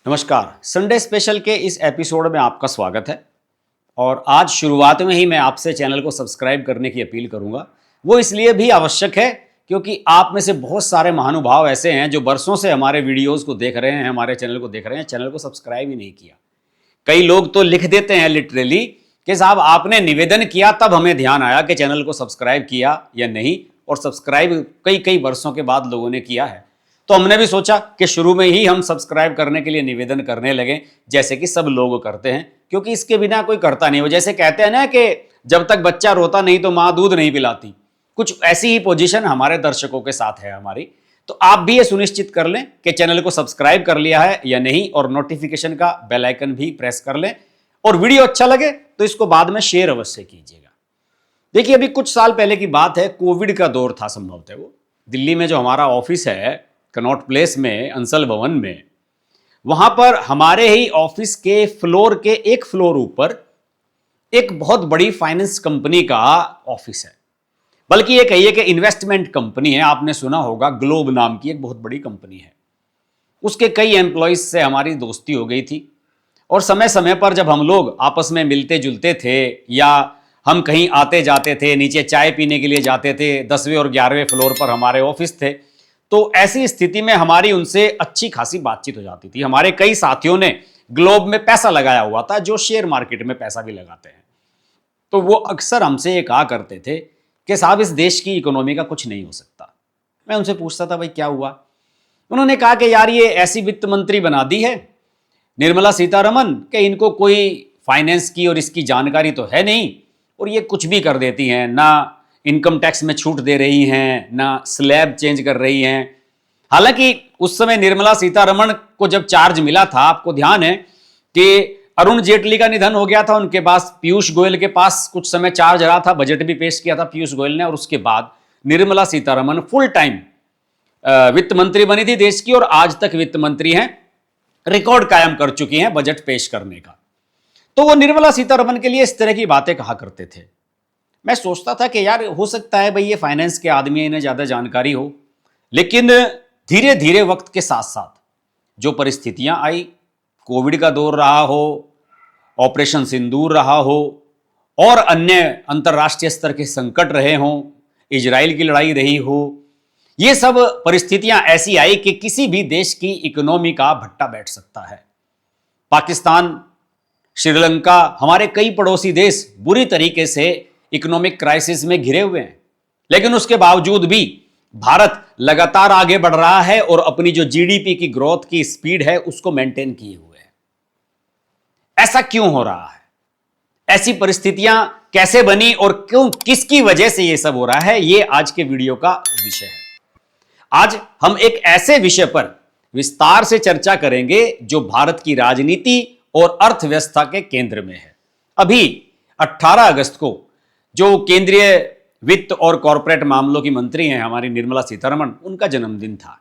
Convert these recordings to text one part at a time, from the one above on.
नमस्कार। Sunday special के इस एपिसोड में आपका स्वागत है। और आज शुरुआत में ही मैं आपसे चैनल को सब्सक्राइब करने की अपील करूंगा। वो इसलिए भी आवश्यक है क्योंकि आप में से बहुत सारे महानुभाव ऐसे हैं जो बरसों से हमारे वीडियोस को देख रहे हैं, हमारे चैनल को देख रहे हैं, चैनल को सब्सक्राइब ही नहीं किया। कई लोग तो लिख देते हैं लिटरली कि साहब आपने निवेदन किया तब हमें ध्यान आया कि चैनल को सब्सक्राइब किया या नहीं, और सब्सक्राइब कई कई वर्षों के बाद लोगों ने किया है। तो हमने भी सोचा कि शुरू में ही हम सब्सक्राइब करने के लिए निवेदन करने लगे, जैसे कि सब लोग करते हैं, क्योंकि इसके बिना कोई करता नहीं। वो जैसे कहते हैं ना कि जब तक बच्चा रोता नहीं तो माँ दूध नहीं पिलाती, कुछ ऐसी ही पोजीशन हमारे दर्शकों के साथ है हमारी। तो आप भी ये सुनिश्चित कर लें कि चैनल को सब्सक्राइब कर लिया है या नहीं, और नोटिफिकेशन का बेल आइकन भी प्रेस कर लें। और वीडियो अच्छा लगे तो इसको बाद में शेयर अवश्य कीजिएगा। देखिए, अभी कुछ साल पहले की बात है, कोविड का दौर था संभवतः। वो दिल्ली में जो हमारा ऑफिस है कनॉट प्लेस में, अंसल भवन में, वहां पर हमारे ही ऑफिस के फ्लोर के एक फ्लोर ऊपर एक बहुत बड़ी फाइनेंस कंपनी का ऑफिस है। बल्कि ये कहिए कि इन्वेस्टमेंट कंपनी है। आपने सुना होगा, ग्लोब नाम की एक बहुत बड़ी कंपनी है। उसके कई एम्प्लॉयज से हमारी दोस्ती हो गई थी, और समय समय पर जब हम लोग आपस में मिलते जुलते थे या हम कहीं आते जाते थे, नीचे चाय पीने के लिए जाते थे, 10वें और 11वें फ्लोर पर हमारे ऑफिस थे, तो ऐसी स्थिति में हमारी उनसे अच्छी खासी बातचीत हो जाती थी। हमारे कई साथियों ने ग्लोब में पैसा लगाया हुआ था, जो शेयर मार्केट में पैसा भी लगाते हैं। तो वो अक्सर हमसे ये कहा करते थे कि साहब इस देश की इकोनॉमी का कुछ नहीं हो सकता। मैं उनसे पूछता था भाई क्या हुआ। उन्होंने कहा कि यार ये ऐसी वित्त मंत्री बना दी है निर्मला सीतारमन कि इनको कोई फाइनेंस की और इसकी जानकारी तो है नहीं, और ये कुछ भी कर देती हैं, ना इनकम टैक्स में छूट दे रही हैं, ना स्लैब चेंज कर रही हैं। हालांकि उस समय निर्मला सीतारमण को जब चार्ज मिला था, आपको ध्यान है कि अरुण जेटली का निधन हो गया था, उनके पास पीयूष गोयल के पास कुछ समय चार्ज रहा था, बजट भी पेश किया था पीयूष गोयल ने, और उसके बाद निर्मला सीतारमण फुल टाइम वित्त मंत्री बनी थी देश की, और आज तक वित्त मंत्री हैं, रिकॉर्ड कायम कर चुकी हैं बजट पेश करने का। तो वो निर्मला सीतारमण के लिए इस तरह की बातें कहा करते थे। मैं सोचता था कि यार हो सकता है भाई ये फाइनेंस के आदमी, इन्हें ज्यादा जानकारी हो, लेकिन धीरे धीरे वक्त के साथ साथ जो परिस्थितियां आई, कोविड का दौर रहा हो, ऑपरेशन सिंदूर रहा हो, और अन्य अंतर्राष्ट्रीय स्तर के संकट रहे हों, इजराइल की लड़ाई रही हो, ये सब परिस्थितियां ऐसी आई कि किसी भी देश की इकोनॉमी का भट्टा बैठ सकता है। पाकिस्तान, श्रीलंका, हमारे कई पड़ोसी देश बुरी तरीके से इकोनॉमिक क्राइसिस में घिरे हुए हैं, लेकिन उसके बावजूद भी भारत लगातार आगे बढ़ रहा है और अपनी जो जीडीपी की ग्रोथ की स्पीड है उसको मेंटेन किए हुए है। ऐसा क्यों हो रहा है? ऐसी परिस्थितियां कैसे बनी और क्यों, किसकी वजह से यह सब हो रहा है, यह आज के वीडियो का विषय है। आज हम एक ऐसे विषय पर विस्तार से चर्चा करेंगे जो भारत की राजनीति और अर्थव्यवस्था के केंद्र में है। अभी 18 अगस्त को जो केंद्रीय वित्त और कॉरपोरेट मामलों की मंत्री हैं हमारी निर्मला सीतारमण, उनका जन्मदिन था।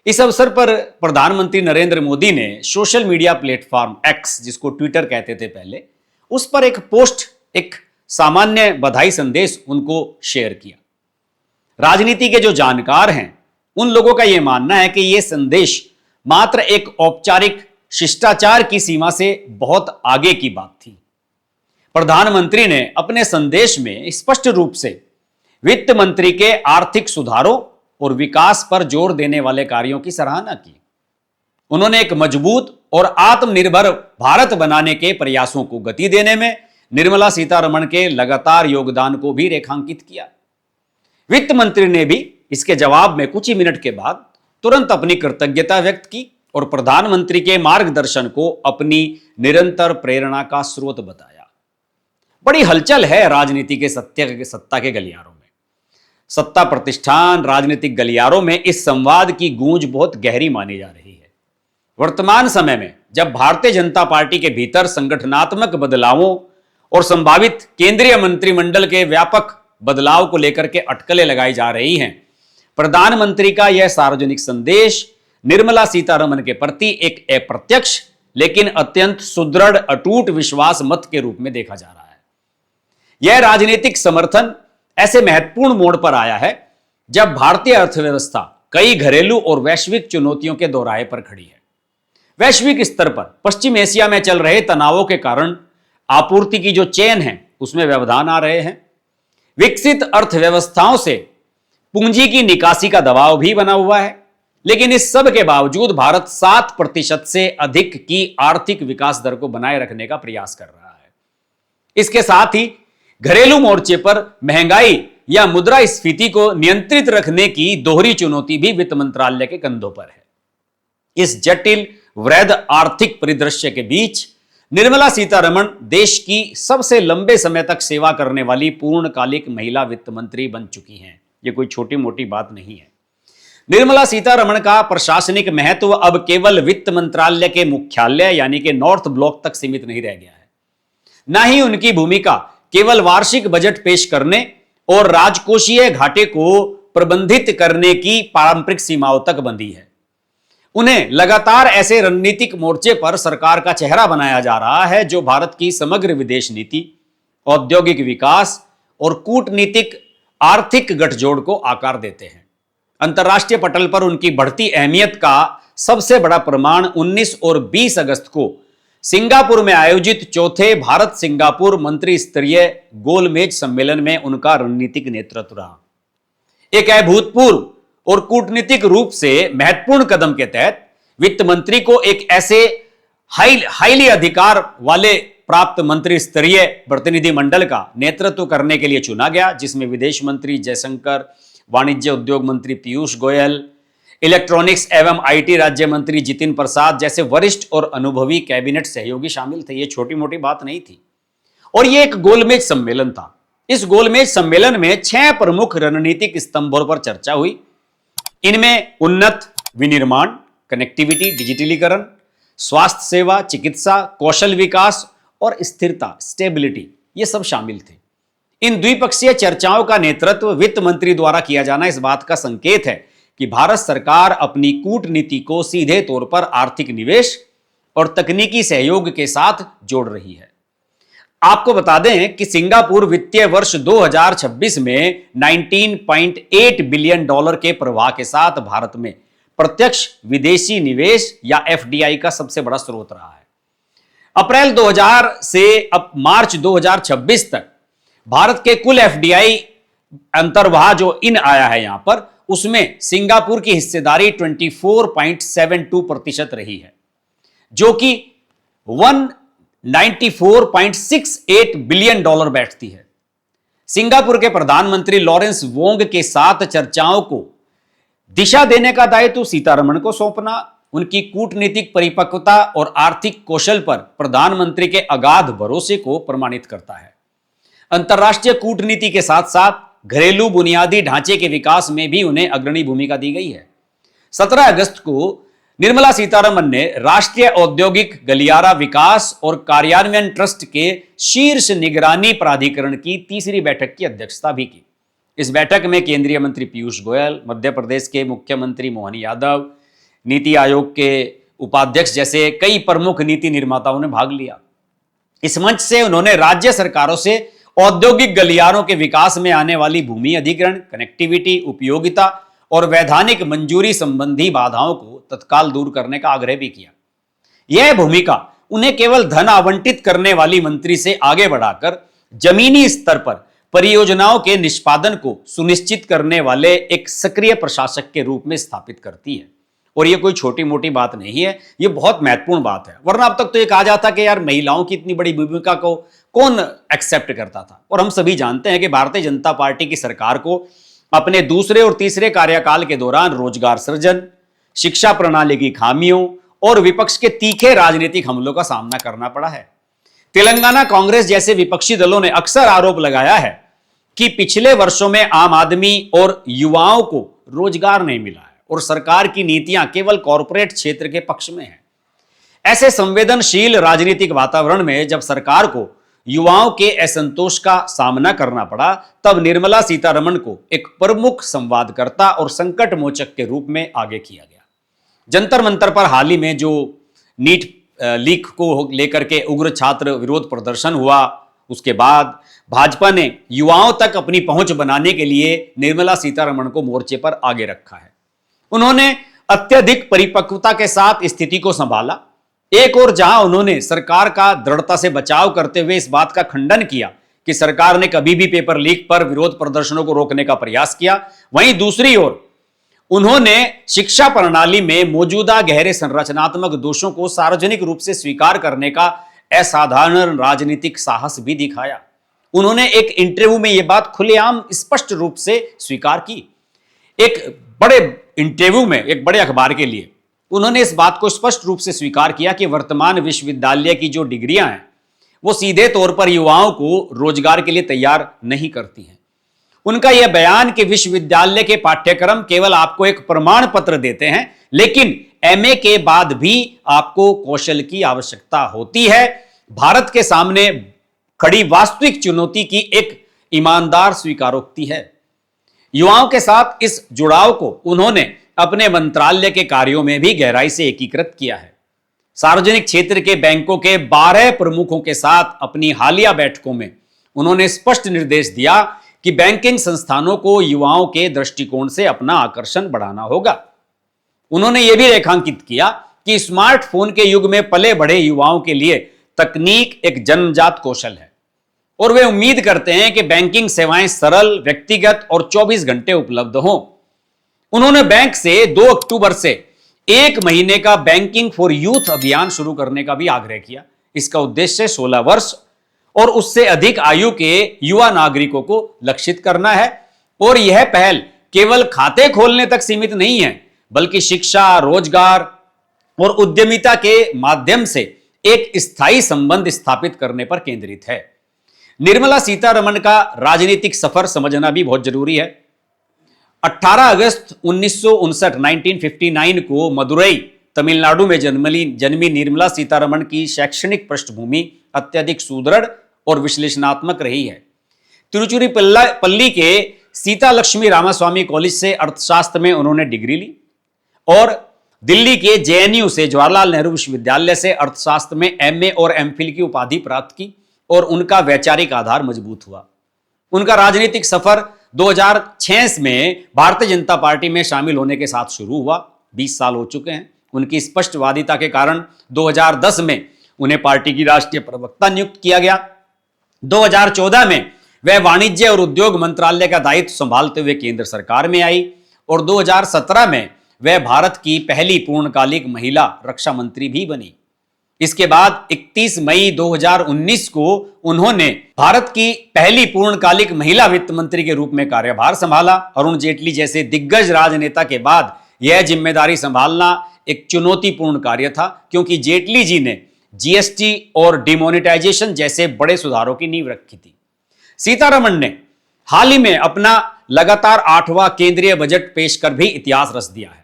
इस अवसर पर प्रधानमंत्री नरेंद्र मोदी ने सोशल मीडिया प्लेटफॉर्म एक्स, जिसको ट्विटर कहते थे पहले, उस पर एक पोस्ट, एक सामान्य बधाई संदेश उनको शेयर किया। राजनीति के जो जानकार हैं उन लोगों का यह मानना है कि यह संदेश मात्र एक औपचारिक शिष्टाचार की सीमा से बहुत आगे की बात थी। प्रधानमंत्री ने अपने संदेश में स्पष्ट रूप से वित्त मंत्री के आर्थिक सुधारों और विकास पर जोर देने वाले कार्यों की सराहना की। उन्होंने एक मजबूत और आत्मनिर्भर भारत बनाने के प्रयासों को गति देने में निर्मला सीतारमण के लगातार योगदान को भी रेखांकित किया। वित्त मंत्री ने भी इसके जवाब में कुछ ही मिनट के बाद तुरंत अपनी कृतज्ञता व्यक्त की और प्रधानमंत्री के मार्गदर्शन को अपनी निरंतर प्रेरणा का स्रोत बताया। बड़ी हलचल है राजनीति के सत्ता के गलियारों में। सत्ता प्रतिष्ठान, राजनीतिक गलियारों में इस संवाद की गूंज बहुत गहरी मानी जा रही है। वर्तमान समय में जब भारतीय जनता पार्टी के भीतर संगठनात्मक बदलावों और संभावित केंद्रीय मंत्रिमंडल के व्यापक बदलाव को लेकर के अटकलें लगाई जा रही हैं, प्रधानमंत्री का यह सार्वजनिक संदेश निर्मला सीतारमण के प्रति एक अप्रत्यक्ष लेकिन अत्यंत सुदृढ़ अटूट विश्वास मत के रूप में देखा जा रहा है। यह राजनीतिक समर्थन ऐसे महत्वपूर्ण मोड़ पर आया है जब भारतीय अर्थव्यवस्था कई घरेलू और वैश्विक चुनौतियों के दोराहे पर खड़ी है। वैश्विक स्तर पर पश्चिम एशिया में चल रहे तनावों के कारण आपूर्ति की जो चेन है उसमें व्यवधान आ रहे हैं। विकसित अर्थव्यवस्थाओं से पूंजी की निकासी का दबाव भी बना हुआ है, लेकिन इस सब के बावजूद भारत 7% से अधिक की आर्थिक विकास दर को बनाए रखने का प्रयास कर रहा है। इसके साथ ही घरेलू मोर्चे पर महंगाई या मुद्रास्फीति को नियंत्रित रखने की दोहरी चुनौती भी वित्त मंत्रालय के कंधों पर है। इस जटिल वृहद आर्थिक परिदृश्य के बीच निर्मला सीतारमण देश की सबसे लंबे समय तक सेवा करने वाली पूर्णकालिक महिला वित्त मंत्री बन चुकी हैं। यह कोई छोटी मोटी बात नहीं है। निर्मला सीतारमण का प्रशासनिक महत्व अब केवल वित्त मंत्रालय के मुख्यालय यानी कि नॉर्थ ब्लॉक तक सीमित नहीं रह गया है। न ही उनकी भूमिका केवल वार्षिक बजट पेश करने और राजकोषीय घाटे को प्रबंधित करने की पारंपरिक सीमाओं तक बंधी है। उन्हें लगातार ऐसे रणनीतिक मोर्चे पर सरकार का चेहरा बनाया जा रहा है जो भारत की समग्र विदेश नीति, औद्योगिक विकास और कूटनीतिक आर्थिक गठजोड़ को आकार देते हैं। अंतर्राष्ट्रीय पटल पर उनकी बढ़ती अहमियत का सबसे बड़ा प्रमाण 19 और 20 अगस्त को सिंगापुर में आयोजित चौथे भारत सिंगापुर मंत्री स्तरीय गोलमेज सम्मेलन में उनका रणनीतिक नेतृत्व रहा। एक अभूतपूर्व और कूटनीतिक रूप से महत्वपूर्ण कदम के तहत वित्त मंत्री को एक ऐसे हाईली अधिकार वाले प्राप्त मंत्री स्तरीय प्रतिनिधि मंडल का नेतृत्व करने के लिए चुना गया, जिसमें विदेश मंत्री जयशंकर, वाणिज्य उद्योग मंत्री पीयूष गोयल, इलेक्ट्रॉनिक्स एवं आईटी राज्य मंत्री जितिन प्रसाद जैसे वरिष्ठ और अनुभवी कैबिनेट सहयोगी शामिल थे। यह छोटी मोटी बात नहीं थी और यह एक गोलमेज सम्मेलन था। इस गोलमेज सम्मेलन में 6 प्रमुख रणनीतिक स्तंभों पर चर्चा हुई। इनमें उन्नत विनिर्माण, कनेक्टिविटी, डिजिटलीकरण, स्वास्थ्य सेवा, चिकित्सा, कौशल विकास और स्थिरता, स्टेबिलिटी, ये सब शामिल थे। इन द्विपक्षीय चर्चाओं का नेतृत्व वित्त मंत्री द्वारा किया जाना इस बात का संकेत है कि भारत सरकार अपनी कूटनीति को सीधे तौर पर आर्थिक निवेश और तकनीकी सहयोग के साथ जोड़ रही है। आपको बता दें कि सिंगापुर वित्तीय वर्ष 2026 में $19.8 बिलियन के प्रवाह के साथ भारत में प्रत्यक्ष विदेशी निवेश या एफडीआई का सबसे बड़ा स्रोत रहा है। अप्रैल 2000 से अब मार्च 2026 तक भारत के कुल एफडीआई अंतर्वाह जो इन आया है यहां पर, उसमें सिंगापुर की हिस्सेदारी 24.72% रही है, जो कि 194.68 बिलियन डॉलर बैठती है। सिंगापुर के प्रधानमंत्री लॉरेंस वोंग के साथ चर्चाओं को दिशा देने का दायित्व सीतारमण को सौंपना उनकी कूटनीतिक परिपक्वता और आर्थिक कौशल पर प्रधानमंत्री के अगाध भरोसे को प्रमाणित करता है। अंतर्राष्ट्रीय कूटनीति के साथ साथ घरेलू बुनियादी ढांचे के विकास में भी उन्हें अग्रणी भूमिका दी गई है। 17 अगस्त को निर्मला सीतारमण ने राष्ट्रीय औद्योगिक गलियारा विकास और कार्यान्वयन ट्रस्ट के शीर्ष निगरानी प्राधिकरण की तीसरी बैठक की अध्यक्षता भी की। इस बैठक में केंद्रीय मंत्री पीयूष गोयल, मध्य प्रदेश के मुख्यमंत्री मोहन यादव, नीति आयोग के उपाध्यक्ष जैसे कई प्रमुख नीति निर्माताओं ने भाग लिया। इस मंच से उन्होंने राज्य सरकारों से औद्योगिक गलियारों के विकास में आने वाली भूमि अधिग्रहण, कनेक्टिविटी, उपयोगिता और वैधानिक मंजूरी संबंधी बाधाओं को तत्काल दूर करने का आग्रह भी किया। यह भूमिका उन्हें केवल धन आवंटित करने वाली मंत्री से आगे बढ़ाकर जमीनी स्तर पर परियोजनाओं के निष्पादन को सुनिश्चित करने वाले एक सक्रिय प्रशासक के रूप में स्थापित करती है। और यह कोई छोटी मोटी बात नहीं है, यह बहुत महत्वपूर्ण बात है। वरना अब तक तो यह कहा जाता कि यार महिलाओं की इतनी बड़ी भूमिका को कौन एक्सेप्ट करता था। और हम सभी जानते हैं कि भारतीय जनता पार्टी की सरकार को अपने दूसरे और तीसरे कार्यकाल के दौरान रोजगार सृजन, शिक्षा प्रणाली की खामियों और विपक्ष के तीखे राजनीतिक हमलों का सामना करना पड़ा है। तेलंगाना कांग्रेस जैसे विपक्षी दलों ने अक्सर आरोप लगाया है कि पिछले वर्षों में आम आदमी और युवाओं को रोजगार नहीं मिला है और सरकार की नीतियां केवल कॉरपोरेट क्षेत्र के पक्ष में हैं। ऐसे संवेदनशील राजनीतिक वातावरण में जब सरकार को युवाओं के असंतोष का सामना करना पड़ा, तब निर्मला सीतारमण को एक प्रमुख संवादकर्ता और संकट मोचक के रूप में आगे किया गया। जंतर मंतर पर हाल ही में जो नीट लीक को लेकर के उग्र छात्र विरोध प्रदर्शन हुआ, उसके बाद भाजपा ने युवाओं तक अपनी पहुंच बनाने के लिए निर्मला सीतारमण को मोर्चे पर आगे रखा है। उन्होंने अत्यधिक परिपक्वता के साथ स्थिति को संभाला एक और जहां उन्होंने सरकार का दृढ़ता से बचाव करते हुए इस बात का खंडन किया कि सरकार ने कभी भी पेपर लीक पर विरोध प्रदर्शनों को रोकने का प्रयास किया, वहीं दूसरी ओर उन्होंने शिक्षा प्रणाली में मौजूदा गहरे संरचनात्मक दोषों को सार्वजनिक रूप से स्वीकार करने का असाधारण राजनीतिक साहस भी दिखाया। उन्होंने एक इंटरव्यू में यह बात खुलेआम स्पष्ट रूप से स्वीकार की। एक बड़े इंटरव्यू में एक बड़े अखबार के लिए उन्होंने इस बात को स्पष्ट रूप से स्वीकार किया कि वर्तमान विश्वविद्यालय की जो डिग्रियां हैं वो सीधे तौर पर युवाओं को रोजगार के लिए तैयार नहीं करती हैं। उनका यह बयान कि विश्वविद्यालय के पाठ्यक्रम केवल आपको एक प्रमाण पत्र देते हैं, लेकिन एमए के बाद भी आपको कौशल की आवश्यकता होती है, भारत के सामने खड़ी वास्तविक चुनौती की एक ईमानदार स्वीकारोक्ति है। युवाओं के साथ इस जुड़ाव को उन्होंने अपने मंत्रालय के कार्यों में भी गहराई से एकीकृत किया है। सार्वजनिक क्षेत्र के बैंकों के 12 प्रमुखों के साथ अपनी हालिया बैठकों में उन्होंने स्पष्ट निर्देश दिया कि बैंकिंग संस्थानों को युवाओं के दृष्टिकोण से अपना आकर्षण बढ़ाना होगा। उन्होंने यह भी रेखांकित किया कि स्मार्टफोन के युग में पले बढ़े युवाओं के लिए तकनीक एक जन्मजात कौशल है और वे उम्मीद करते हैं कि बैंकिंग सेवाएं सरल, व्यक्तिगत और 24 घंटे उपलब्ध हों। उन्होंने बैंक से 2 अक्टूबर से 1 महीने का बैंकिंग फॉर यूथ अभियान शुरू करने का भी आग्रह किया। इसका उद्देश्य 16 वर्ष और उससे अधिक आयु के युवा नागरिकों को लक्षित करना है और यह पहल केवल खाते खोलने तक सीमित नहीं है, बल्कि शिक्षा, रोजगार और उद्यमिता के माध्यम से एक स्थायी संबंध स्थापित करने पर केंद्रित है। निर्मला सीतारमण का राजनीतिक सफर समझना भी बहुत जरूरी है। 18 अगस्त 1959 को मदुरई, तमिलनाडु में जन्मी निर्मला सीतारमण की शैक्षणिक पृष्ठभूमि अत्यधिक सुदृढ़ और विश्लेषणात्मक रही है। तिरुचिरापल्ली के सीता लक्ष्मी रामास्वामी कॉलेज से अर्थशास्त्र में उन्होंने डिग्री ली और दिल्ली के जेएनयू से जवाहरलाल नेहरू विश्वविद्यालय से अर्थशास्त्र में एमए और एमफिल की उपाधि प्राप्त की और उनका वैचारिक आधार मजबूत हुआ। उनका राजनीतिक सफर 2006 में भारतीय जनता पार्टी में शामिल होने के साथ शुरू हुआ। 20 साल हो चुके हैं। उनकी स्पष्टवादिता के कारण 2010 में उन्हें पार्टी की राष्ट्रीय प्रवक्ता नियुक्त किया गया। 2014 में वह वाणिज्य और उद्योग मंत्रालय का दायित्व संभालते हुए केंद्र सरकार में आई और 2017 में वह भारत की पहली पूर्णकालिक महिला रक्षा मंत्री भी बनी। इसके बाद 31 मई 2019 को उन्होंने भारत की पहली पूर्णकालिक महिला वित्त मंत्री के रूप में कार्यभार संभाला। अरुण जेटली जैसे दिग्गज राजनेता के बाद यह जिम्मेदारी संभालना एक चुनौतीपूर्ण कार्य था, क्योंकि जेटली जी ने जीएसटी और डिमोनेटाइजेशन जैसे बड़े सुधारों की नींव रखी थी। सीतारमण ने हाल ही में अपना लगातार 8वां केंद्रीय बजट पेश कर भी इतिहास रच दिया है।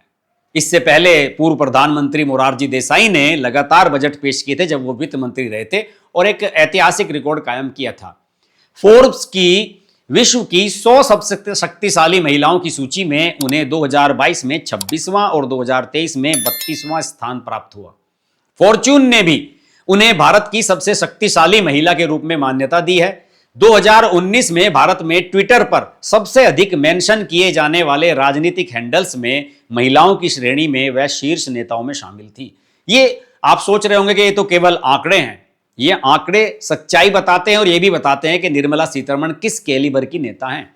इससे पहले पूर्व प्रधानमंत्री मोरारजी देसाई ने लगातार बजट पेश किए थे जब वो वित्त मंत्री रहे थे और एक ऐतिहासिक रिकॉर्ड कायम किया था। फोर्ब्स की विश्व की 100 सबसे शक्तिशाली महिलाओं की सूची में उन्हें 2022 में 26वां और 2023 में 32वां स्थान प्राप्त हुआ। फॉर्च्यून ने भी उन्हें भारत की सबसे शक्तिशाली महिला के रूप में मान्यता दी है। 2019 में भारत में ट्विटर पर सबसे अधिक मेंशन किए जाने वाले राजनीतिक हैंडल्स में महिलाओं की श्रेणी में वह शीर्ष नेताओं में शामिल थी। ये आप सोच रहे होंगे कि ये तो केवल आंकड़े हैं। ये आंकड़े सच्चाई बताते हैं और ये भी बताते हैं कि निर्मला सीतारमण किस कैलिबर की नेता हैं।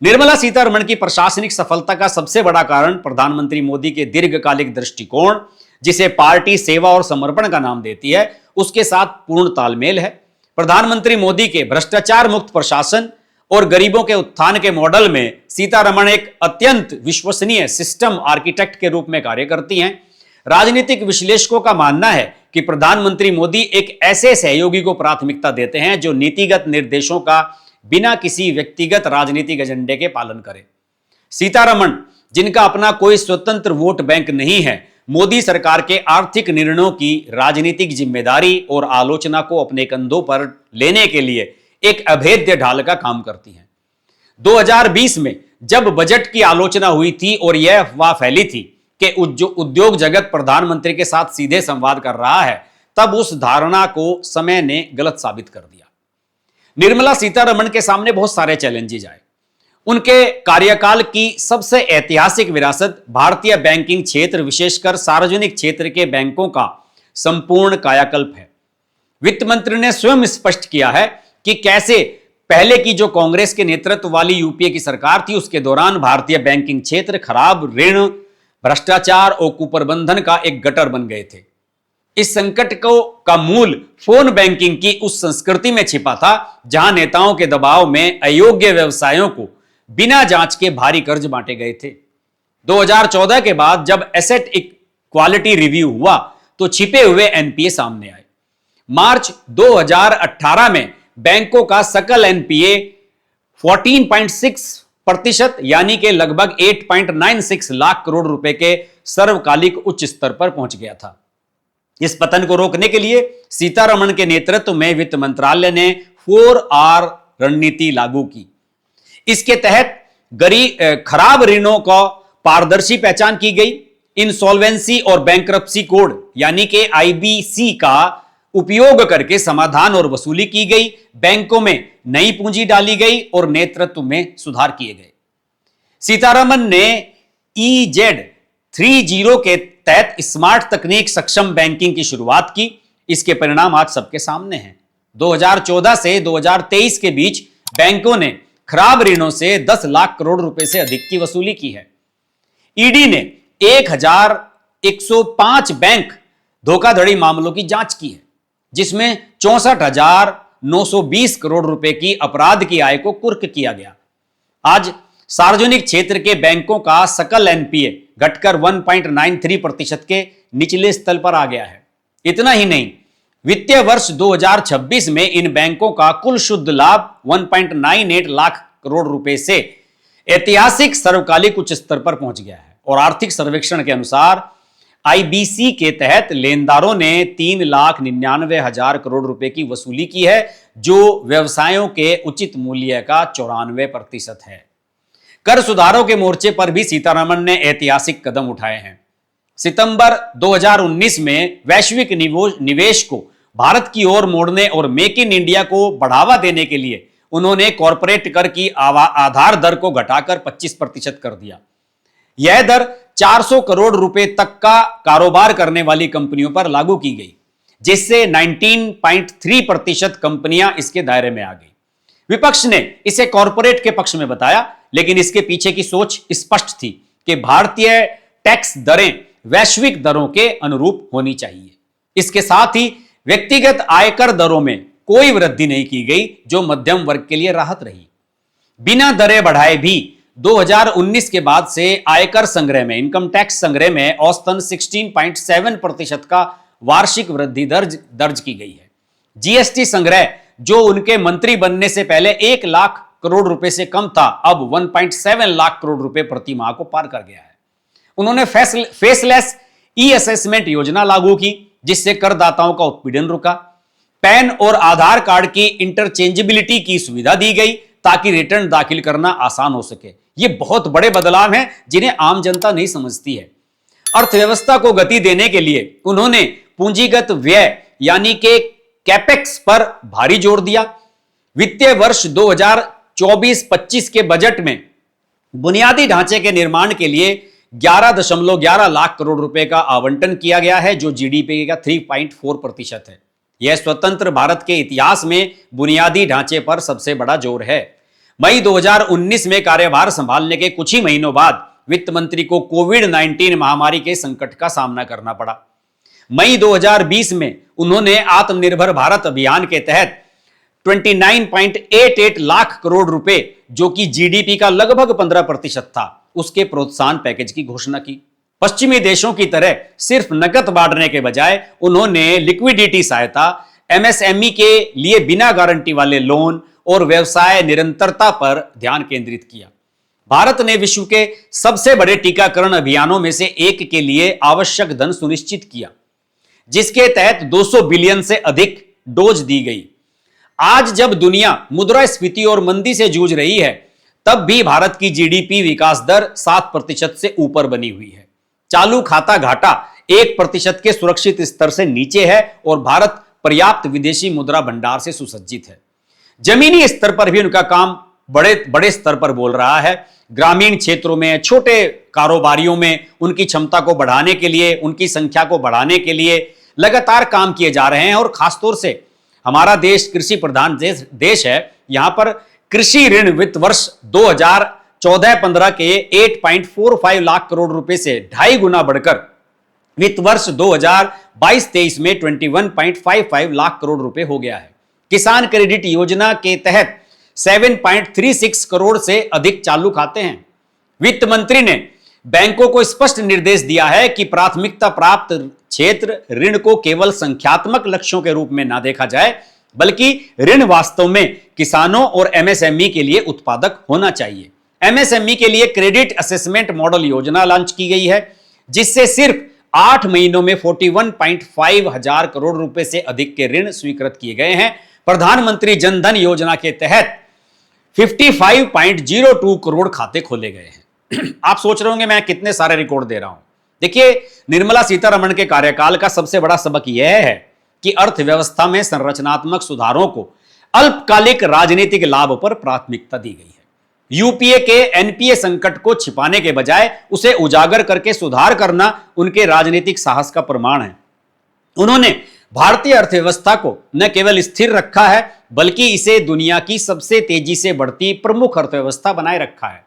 निर्मला सीतारमण की प्रशासनिक सफलता का सबसे बड़ा कारण प्रधानमंत्री मोदी के दीर्घकालिक दृष्टिकोण, जिसे पार्टी सेवा और समर्पण का नाम देती है, उसके साथ पूर्ण तालमेल है। प्रधानमंत्री मोदी के भ्रष्टाचार मुक्त प्रशासन और गरीबों के उत्थान के मॉडल में सीतारमण एक अत्यंत विश्वसनीय सिस्टम आर्किटेक्ट के रूप में कार्य करती हैं। राजनीतिक विश्लेषकों का मानना है कि प्रधानमंत्री मोदी एक ऐसे सहयोगी को प्राथमिकता देते हैं जो नीतिगत निर्देशों का बिना किसी व्यक्तिगत राजनीतिक एजेंडे के पालन करे। सीतारमण, जिनका अपना कोई स्वतंत्र वोट बैंक नहीं है, मोदी सरकार के आर्थिक निर्णयों की राजनीतिक जिम्मेदारी और आलोचना को अपने कंधों पर लेने के लिए एक अभेद्य ढाल का काम करती हैं। 2020 में जब बजट की आलोचना हुई थी और यह अफवाह फैली थी कि उद्योग जगत प्रधानमंत्री के साथ सीधे संवाद कर रहा है, तब उस धारणा को समय ने गलत साबित कर दिया। निर्मला सीतारमण के सामने बहुत सारे चैलेंजेस आए। उनके कार्यकाल की सबसे ऐतिहासिक विरासत भारतीय बैंकिंग क्षेत्र, विशेषकर सार्वजनिक क्षेत्र के बैंकों का संपूर्ण कायाकल्प है। वित्त मंत्री ने स्वयं स्पष्ट किया है कि कैसे पहले की जो कांग्रेस के नेतृत्व वाली यूपीए की सरकार थी उसके दौरान भारतीय बैंकिंग क्षेत्र खराब ऋण, भ्रष्टाचार और कुप्रबंधन का एक गटर बन गए थे। इस संकट का मूल फोन बैंकिंग की उस संस्कृति में छिपा था जहां नेताओं के दबाव में अयोग्य व्यवसायों को बिना जांच के भारी कर्ज बांटे गए थे। 2014 के बाद जब एसेट क्वालिटी रिव्यू हुआ तो छिपे हुए एनपीए सामने आए। मार्च 2018 में बैंकों का सकल एनपीए 14.6% यानी कि लगभग 8.96 लाख करोड़ रुपए के सर्वकालिक उच्च स्तर पर पहुंच गया था। इस पतन को रोकने के लिए सीतारमण के नेतृत्व में वित्त मंत्रालय ने 4R रणनीति लागू की। इसके तहत खराब ऋणों को पारदर्शी पहचान की गई। इंसॉल्वेंसी और बैंक्रप्सी कोड यानी कि आईबीसी का उपयोग करके समाधान और वसूली की गई। बैंकों में नई पूंजी डाली गई और नेतृत्व में सुधार किए गए। सीतारमण ने EZ30 के तहत स्मार्ट तकनीक सक्षम बैंकिंग की शुरुआत की। इसके परिणाम आज सबके सामने हैं। 2014 से 2023 के बीच बैंकों ने खराब ऋणों से 10 लाख करोड़ रुपए से अधिक की वसूली की है। ईडी ने 1105 बैंक धोखाधड़ी मामलों की जांच की है, जिसमें 64,920 करोड़ रुपए की अपराध की आय को कुर्क किया गया। आज सार्वजनिक क्षेत्र के बैंकों का सकल एनपीए घटकर 1.93% के निचले स्तर पर आ गया है। इतना ही नहीं, वित्तीय वर्ष 2026 में इन बैंकों का कुल शुद्ध लाभ 1.98 लाख करोड़ रुपए से ऐतिहासिक सर्वकालिक उच्च स्तर पर पहुंच गया है। और आर्थिक सर्वेक्षण के अनुसार आईबीसी के तहत लेनदारों ने 3,99,000 करोड़ रुपए की वसूली की है, जो व्यवसायों के उचित मूल्य का 94% है। कर सुधारों के मोर्चे पर भी सीतारमण ने ऐतिहासिक कदम उठाए हैं। सितंबर 2019 में वैश्विक निवेश को भारत की ओर मोड़ने और मेक इन इंडिया को बढ़ावा देने के लिए उन्होंने कॉरपोरेट कर की आधार दर को घटाकर 25% कर दिया। यह दर 400 करोड़ रुपए तक का कारोबार करने वाली कंपनियों पर लागू की गई, जिससे 19.3% कंपनियां इसके दायरे में आ गई। विपक्ष ने इसे कॉरपोरेट के पक्ष में बताया, लेकिन इसके पीछे की सोच स्पष्ट थी कि भारतीय टैक्स दरें वैश्विक दरों के अनुरूप होनी चाहिए। इसके साथ ही व्यक्तिगत आयकर दरों में कोई वृद्धि नहीं की गई, जो मध्यम वर्ग के लिए राहत रही। बिना दरें बढ़ाए भी 2019 के बाद से आयकर संग्रह में, इनकम टैक्स संग्रह में औसतन 16.7% का वार्षिक वृद्धि दर्ज की गई है। जीएसटी संग्रह, जो उनके मंत्री बनने से पहले 1 लाख करोड़ रुपए से कम था, अब 1.7 लाख करोड़ रुपए प्रति माह को पार कर गया है। उन्होंने फेसलेस ई असेसमेंट योजना लागू की, जिससे करदाताओं का उत्पीड़न रुका। पैन और आधार कार्ड की इंटरचेंजेबिलिटी की सुविधा दी गई ताकि रिटर्न दाखिल करना आसान हो सके। ये बहुत बड़े बदलाव हैं जिन्हें आम जनता नहीं समझती है। अर्थव्यवस्था को गति देने के लिए उन्होंने पूंजीगत व्यय यानी कि कैपेक्स पर भारी जोर दिया। वित्तीय वर्ष 2024-25 के बजट में बुनियादी ढांचे के निर्माण के लिए 11.11 लाख करोड़ रुपए का आवंटन किया गया है, जो जीडीपी का 3.4% है। यह स्वतंत्र भारत के इतिहास में बुनियादी ढांचे पर सबसे बड़ा जोर है। मई 2019 में कार्यभार संभालने के कुछ ही महीनों बाद वित्त मंत्री को कोविड-19 महामारी के संकट का सामना करना पड़ा। मई 2020 में उन्होंने आत्मनिर्भर भारत अभियान के तहत 29.88 लाख करोड़ रुपए, जो कि जीडीपी का लगभग 15% था, उसके प्रोत्साहन पैकेज की घोषणा की। पश्चिमी देशों की तरह सिर्फ नकद बांटने के बजाय उन्होंने लिक्विडिटी सहायता, एमएसएमई के लिए बिना गारंटी वाले लोन और व्यवसाय निरंतरता पर ध्यान केंद्रित किया। भारत ने विश्व के सबसे बड़े टीकाकरण अभियानों में से एक के लिए आवश्यक धन सुनिश्चित किया, जिसके तहत 200 बिलियन से अधिक डोज दी गई। आज जब दुनिया मुद्रास्फीति और मंदी से जूझ रही है, तब भी भारत की जीडीपी विकास दर 7% से ऊपर बनी हुई है। चालू खाता घाटा 1% के सुरक्षित स्तर से नीचे है और भारत पर्याप्त विदेशी मुद्रा भंडार से सुसज्जित है। जमीनी स्तर पर भी उनका काम बड़े स्तर पर बोल रहा है। ग्रामीण क्षेत्रों में छोटे कारोबारियों में उनकी क्षमता को बढ़ाने के लिए, उनकी संख्या को बढ़ाने के लिए लगातार काम किए जा रहे हैं और खासतौर से हमारा देश कृषि प्रधान देश है। यहां पर कृषि ऋण वित्त वर्ष 2014-15 के 8.45 लाख करोड़ रुपए से 2.5 गुना बढ़कर वित्त वर्ष 2022-23 में 21.55 लाख करोड़ रुपए हो गया है। किसान क्रेडिट योजना के तहत 7.36 करोड़ से अधिक चालू खाते हैं। वित्त मंत्री ने बैंकों को स्पष्ट निर्देश दिया है कि प्राथमिकता प्राप्त क्षेत्र ऋण को केवल संख्यात्मक लक्ष्यों के रूप में ना देखा जाए, बल्कि ऋण वास्तव में किसानों और एमएसएमई के लिए उत्पादक होना चाहिए। एमएसएमई के लिए क्रेडिट असेसमेंट मॉडल योजना लॉन्च की गई है, जिससे सिर्फ 8 महीनों में 41.5 हजार करोड़ रुपए से अधिक के ऋण स्वीकृत किए गए हैं। प्रधानमंत्री जन धन योजना के तहत 55.02 करोड़ खाते खोले गए हैं। आप सोच रहे होंगे मैं कितने सारे रिकॉर्ड दे रहा हूं। देखिए, निर्मला सीतारमण के कार्यकाल का सबसे बड़ा सबक यह है कि अर्थव्यवस्था में संरचनात्मक सुधारों को अल्पकालिक राजनीतिक लाभ पर प्राथमिकता दी गई है। यूपीए के एनपीए संकट को छिपाने के बजाय उसे उजागर करके सुधार करना उनके राजनीतिक साहस का प्रमाण है। उन्होंने भारतीय अर्थव्यवस्था को न केवल स्थिर रखा है, बल्कि इसे दुनिया की सबसे तेजी से बढ़ती प्रमुख अर्थव्यवस्था बनाए रखा है।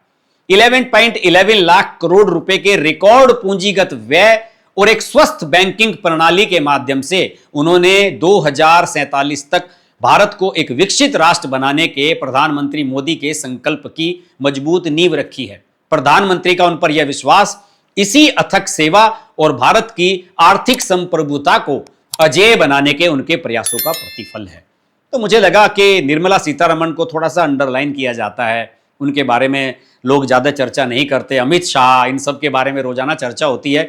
11.11 लाख करोड़ रुपए के रिकॉर्ड पूंजीगत व्यय और एक स्वस्थ बैंकिंग प्रणाली के माध्यम से उन्होंने 2047 तक भारत को एक विकसित राष्ट्र बनाने के प्रधानमंत्री मोदी के संकल्प की मजबूत नींव रखी है। प्रधानमंत्री का उन पर यह विश्वास इसी अथक सेवा और भारत की आर्थिक संप्रभुता को अजेय बनाने के उनके प्रयासों का प्रतिफल है। तो मुझे लगा कि निर्मला सीतारमण को थोड़ा सा अंडरलाइन किया जाता है, उनके बारे में लोग ज्यादा चर्चा नहीं करते। अमित शाह, इन सब के बारे में रोजाना चर्चा होती है,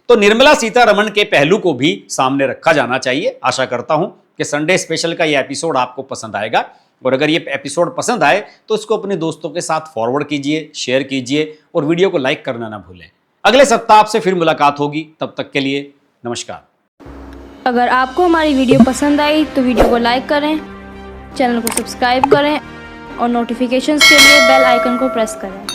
तो निर्मला सीतारमण के पहलू को भी सामने रखा जाना चाहिए। आशा करता हूं कि संडे स्पेशल का यह एपिसोड आपको पसंद आएगा, और अगर ये एपिसोड पसंद आए तो इसको अपने दोस्तों के साथ फॉरवर्ड कीजिए, शेयर कीजिए और वीडियो को लाइक करना ना भूलें। अगले सप्ताह आपसे फिर मुलाकात होगी, तब तक के लिए नमस्कार। अगर आपको हमारी वीडियो पसंद आई तो वीडियो को लाइक करें, चैनल को सब्सक्राइब करें और नोटिफिकेशंस के लिए बेल आइकन को प्रेस करें।